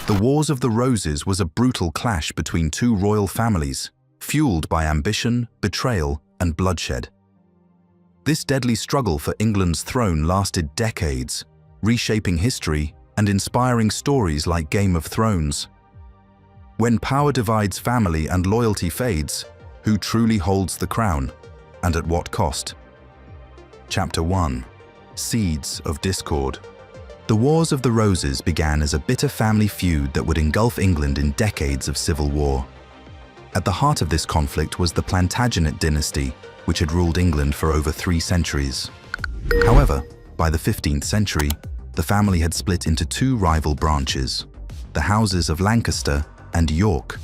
The Wars of the Roses was a brutal clash between two royal families, fueled by ambition, betrayal, and bloodshed. This deadly struggle for England's throne lasted decades, reshaping history and inspiring stories like Game of Thrones. When power divides family and loyalty fades, who truly holds the crown, and at what cost? Chapter 1. Seeds of Discord. The Wars of the Roses began as a bitter family feud that would engulf England in decades of civil war. At the heart of this conflict was the Plantagenet dynasty, which had ruled England for over 3 centuries. However, by the 15th century, the family had split into 2 rival branches, the houses of Lancaster and York.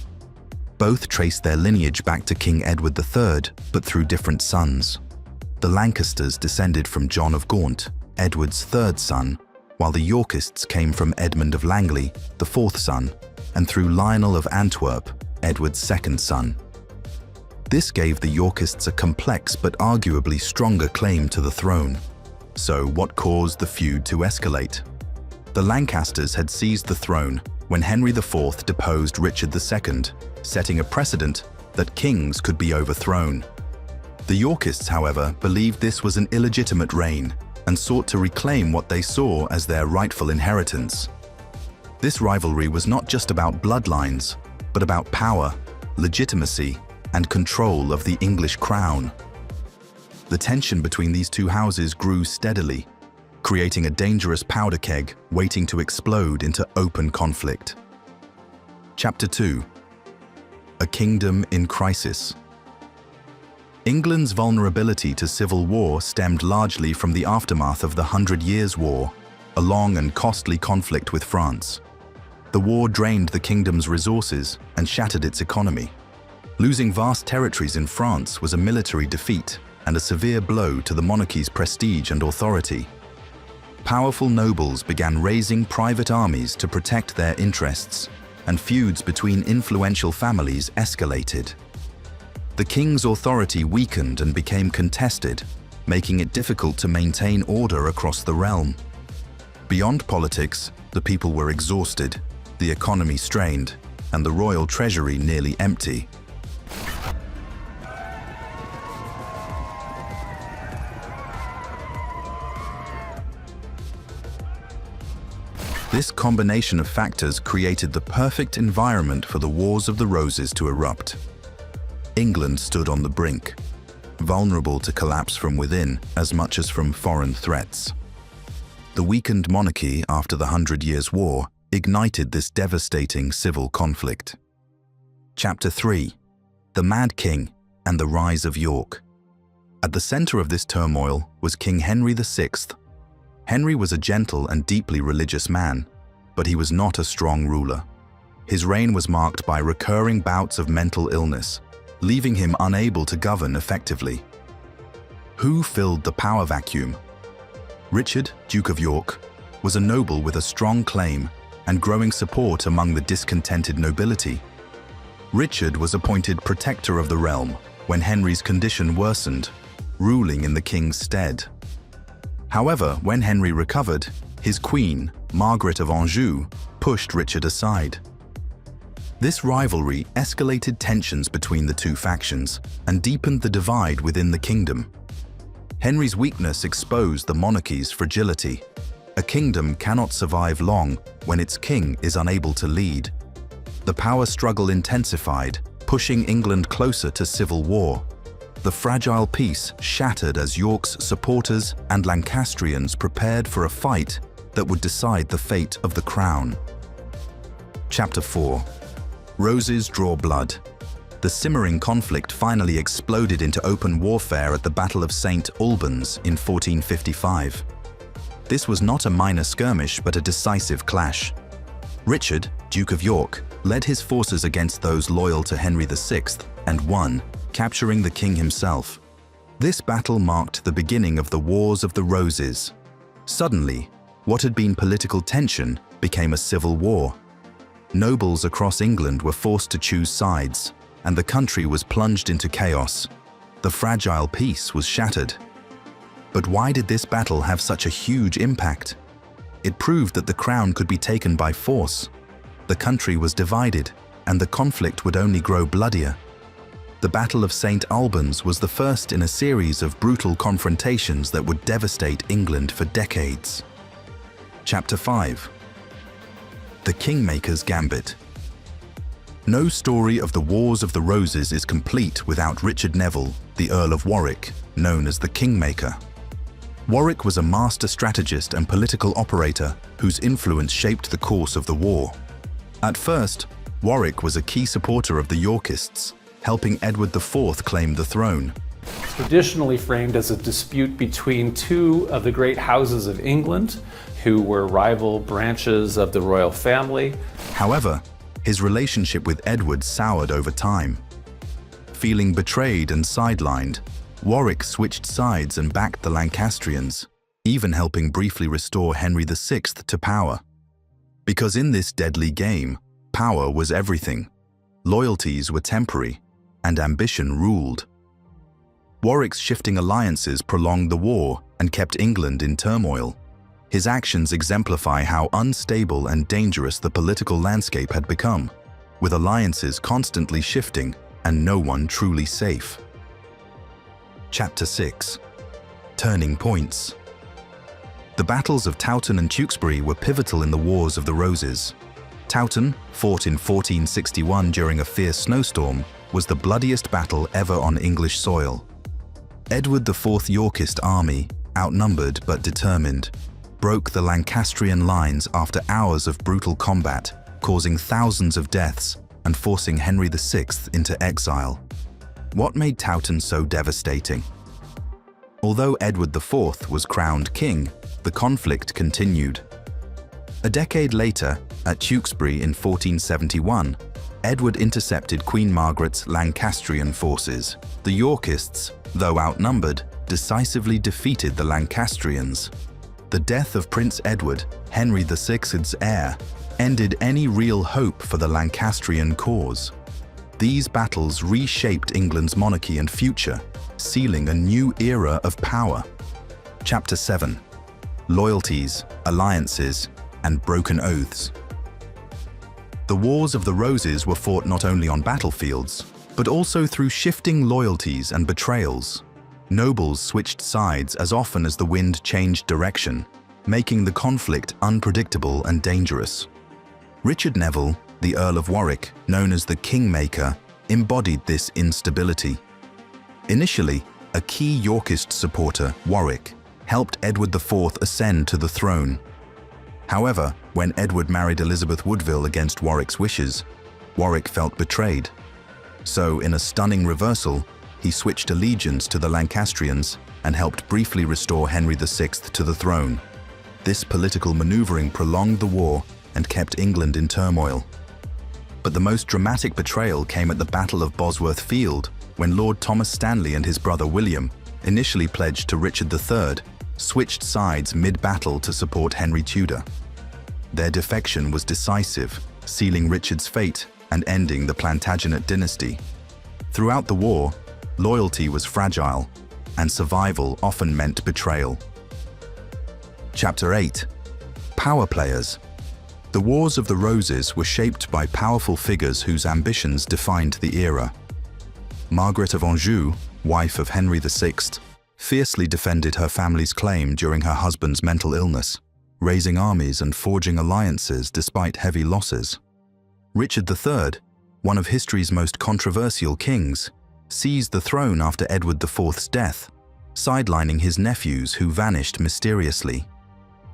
Both traced their lineage back to King Edward III, but through different sons. The Lancasters descended from John of Gaunt, Edward's 3rd son, while the Yorkists came from Edmund of Langley, the 4th son, and through Lionel of Antwerp, Edward's 2nd son. This gave the Yorkists a complex but arguably stronger claim to the throne. So what caused the feud to escalate? The Lancasters had seized the throne when Henry IV deposed Richard II, setting a precedent that kings could be overthrown. The Yorkists, however, believed this was an illegitimate reign and sought to reclaim what they saw as their rightful inheritance. This rivalry was not just about bloodlines, but about power, legitimacy, and control of the English crown. The tension between these two houses grew steadily, creating a dangerous powder keg waiting to explode into open conflict. Chapter 2. A Kingdom in Crisis. England's vulnerability to civil war stemmed largely from the aftermath of the 100 Years' War, a long and costly conflict with France. The war drained the kingdom's resources and shattered its economy. Losing vast territories in France was a military defeat and a severe blow to the monarchy's prestige and authority. Powerful nobles began raising private armies to protect their interests, and feuds between influential families escalated. The king's authority weakened and became contested, making it difficult to maintain order across the realm. Beyond politics, the people were exhausted, the economy strained, and the royal treasury nearly empty. This combination of factors created the perfect environment for the Wars of the Roses to erupt. England stood on the brink, vulnerable to collapse from within as much as from foreign threats. The weakened monarchy after the 100 Years' War ignited this devastating civil conflict. Chapter 3. The Mad King and the Rise of York. At the center of this turmoil was King Henry VI. Henry was a gentle and deeply religious man, but he was not a strong ruler. His reign was marked by recurring bouts of mental illness, leaving him unable to govern effectively. Who filled the power vacuum? Richard, Duke of York, was a noble with a strong claim and growing support among the discontented nobility. Richard was appointed protector of the realm when Henry's condition worsened, ruling in the king's stead. However, when Henry recovered, his queen, Margaret of Anjou, pushed Richard aside. This rivalry escalated tensions between the two factions and deepened the divide within the kingdom. Henry's weakness exposed the monarchy's fragility. A kingdom cannot survive long when its king is unable to lead. The power struggle intensified, pushing England closer to civil war. The fragile peace shattered as York's supporters and Lancastrians prepared for a fight that would decide the fate of the crown. Chapter 4. Roses Draw Blood. The simmering conflict finally exploded into open warfare at the Battle of St. Albans in 1455. This was not a minor skirmish but a decisive clash. Richard, Duke of York, led his forces against those loyal to Henry VI and won, capturing the king himself. This battle marked the beginning of the Wars of the Roses. Suddenly, what had been political tension became a civil war. Nobles across England were forced to choose sides, and the country was plunged into chaos. The fragile peace was shattered. But why did this battle have such a huge impact? It proved that the crown could be taken by force. the country was divided, and the conflict would only grow bloodier. The Battle of St. Albans was the first in a series of brutal confrontations that would devastate England for decades. Chapter 5. The Kingmaker's Gambit. No story of the Wars of the Roses is complete without Richard Neville, the Earl of Warwick, known as the Kingmaker. Warwick was a master strategist and political operator whose influence shaped the course of the war. At first, Warwick was a key supporter of the Yorkists, helping Edward IV claim the throne. Traditionally framed as a dispute between two of the great houses of England, who were rival branches of the royal family. However, his relationship with Edward soured over time. Feeling betrayed and sidelined, Warwick switched sides and backed the Lancastrians, even helping briefly restore Henry VI to power. Because in this deadly game, power was everything. Loyalties were temporary, and ambition ruled. Warwick's shifting alliances prolonged the war and kept England in turmoil. His actions exemplify how unstable and dangerous the political landscape had become, with alliances constantly shifting and no one truly safe. Chapter 6. Turning Points. The battles of Towton and Tewkesbury were pivotal in the Wars of the Roses. Towton, fought in 1461 during a fierce snowstorm, was the bloodiest battle ever on English soil. Edward IV Yorkist army, outnumbered but determined, broke the Lancastrian lines after hours of brutal combat, causing thousands of deaths and forcing Henry VI into exile. What made Towton so devastating? Although Edward IV was crowned king, the conflict continued. A decade later, at Tewkesbury in 1471, Edward intercepted Queen Margaret's Lancastrian forces. The Yorkists, though outnumbered, decisively defeated the Lancastrians. The death of Prince Edward, Henry VI's heir, ended any real hope for the Lancastrian cause. These battles reshaped England's monarchy and future, sealing a new era of power. Chapter 7. Loyalties, Alliances, and Broken Oaths. The Wars of the Roses were fought not only on battlefields, but also through shifting loyalties and betrayals. Nobles switched sides as often as the wind changed direction, making the conflict unpredictable and dangerous. Richard Neville, the Earl of Warwick, known as the Kingmaker, embodied this instability. Initially, a key Yorkist supporter, Warwick, helped Edward IV ascend to the throne. However, when Edward married Elizabeth Woodville against Warwick's wishes, Warwick felt betrayed. So, in a stunning reversal, he switched allegiance to the Lancastrians and helped briefly restore Henry VI to the throne. This political maneuvering prolonged the war and kept England in turmoil. But the most dramatic betrayal came at the Battle of Bosworth Field, when Lord Thomas Stanley and his brother William, initially pledged to Richard III, switched sides mid-battle to support Henry Tudor. Their defection was decisive, sealing Richard's fate and ending the Plantagenet dynasty. Throughout the war, loyalty was fragile, and survival often meant betrayal. Chapter 8. Power Players. The Wars of the Roses were shaped by powerful figures whose ambitions defined the era. Margaret of Anjou, wife of Henry VI, fiercely defended her family's claim during her husband's mental illness, raising armies and forging alliances despite heavy losses. Richard III, one of history's most controversial kings, seized the throne after Edward IV's death, sidelining his nephews who vanished mysteriously.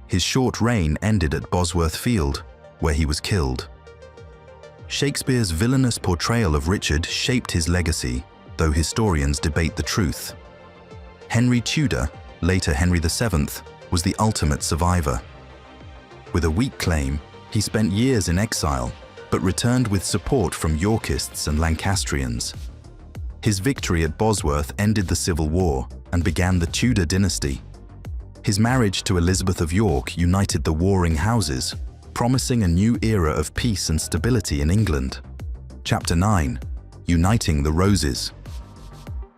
His short reign ended at Bosworth Field, where he was killed. Shakespeare's villainous portrayal of Richard shaped his legacy, though historians debate the truth. Henry Tudor, later Henry VII, was the ultimate survivor. With a weak claim, he spent years in exile, but returned with support from Yorkists and Lancastrians. His victory at Bosworth ended the Civil War and began the Tudor dynasty. His marriage to Elizabeth of York united the warring houses, promising a new era of peace and stability in England. Chapter 9. Uniting the Roses.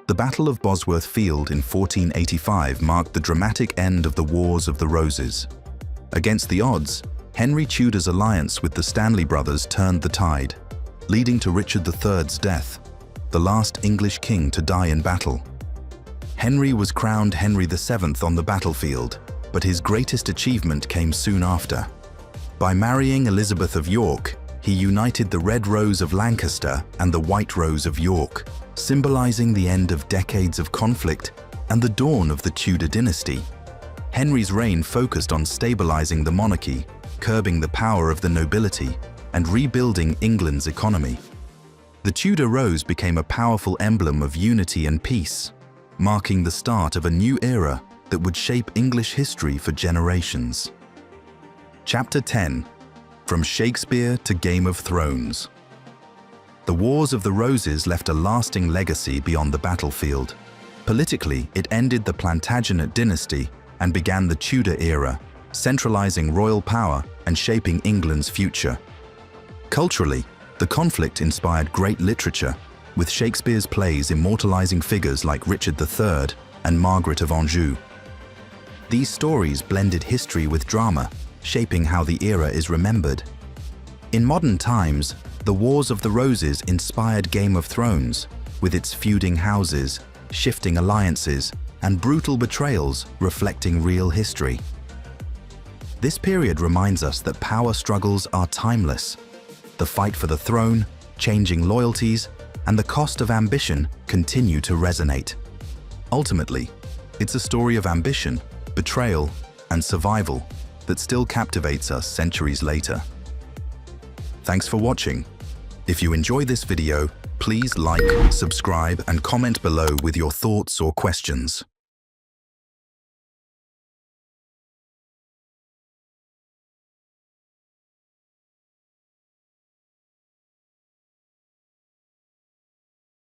The Battle of Bosworth Field in 1485 marked the dramatic end of the Wars of the Roses. Against the odds, Henry Tudor's alliance with the Stanley brothers turned the tide, leading to Richard III's death, the last English king to die in battle. Henry was crowned Henry VII on the battlefield, but his greatest achievement came soon after. By marrying Elizabeth of York, he united the Red Rose of Lancaster and the White Rose of York, symbolizing the end of decades of conflict and the dawn of the Tudor dynasty. Henry's reign focused on stabilizing the monarchy, curbing the power of the nobility, and rebuilding England's economy. The Tudor Rose became a powerful emblem of unity and peace, marking the start of a new era that would shape English history for generations. Chapter 10. From Shakespeare to Game of Thrones. The Wars of the Roses left a lasting legacy beyond the battlefield. Politically, it ended the Plantagenet dynasty and began the Tudor era, centralizing royal power and shaping England's future. Culturally, the conflict inspired great literature, with Shakespeare's plays immortalizing figures like Richard III and Margaret of Anjou. These stories blended history with drama, shaping how the era is remembered. In modern times, the Wars of the Roses inspired Game of Thrones, with its feuding houses, shifting alliances, and brutal betrayals reflecting real history. This period reminds us that power struggles are timeless. The fight for the throne, changing loyalties, and the cost of ambition continue to resonate. Ultimately, it's a story of ambition, betrayal, and survival that still captivates us centuries later. Thanks for watching. If you enjoy this video, please like, subscribe, and comment below with your thoughts or questions.